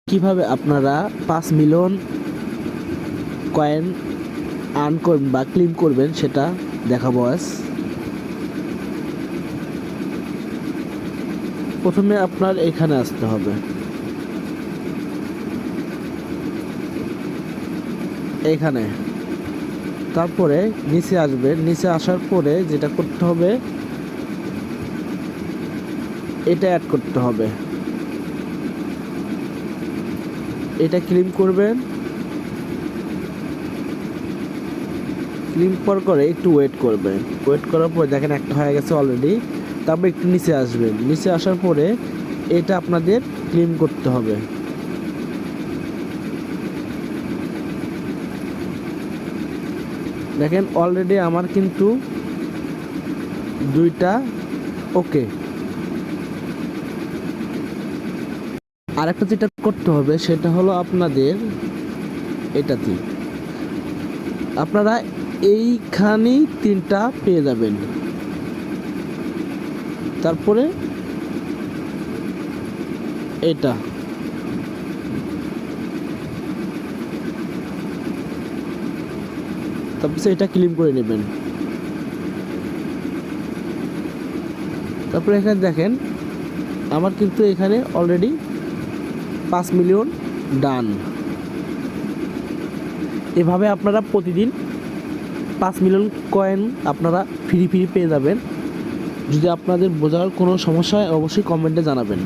কিভাবে আপনারা 5 million coin earn করবেন বা ক্লেম করবেন সেটা দেখাবো আজ। প্রথমে আপনার এখানে আসতে হবে, এখানে, তারপরে নিচে আসবেন। নিচে আসার পরে যেটা করতে হবে, এটা অ্যাড করতে হবে, এটা ক্লেম করবেন। ক্লেম করে একটু ওয়েট করবেন। ওয়েট করার পর দেখেন একটা হয়ে গেছে অলরেডি। তারপর একটু নিচে আসবেন। নিচে আসার পরে এটা আপনাদের ক্লেম করতে হবে। দেখেন অলরেডি আমার কিন্তু দুইটা ওকে। আরেকটা যেটা করতে হবে সেটা হলো আপনাদের এটাতে আপনারা এইখানেই 3টা পেয়ে যাবেন। তারপরে এটা তারপর এটা ক্লেম করে নেবেন। তারপরে এখানে দেখেন আমার কিন্তু এখানে অলরেডি 5 মিলিয়ন ডান। এভাবে আপনারা প্রতিদিন 5 মিলিয়ন কয়েন আপনারা ফ্রি পেয়ে যাবেন। যদি আপনাদের বোঝার কোনো সমস্যা হয় অবশ্যই কমেন্টে জানাবেন।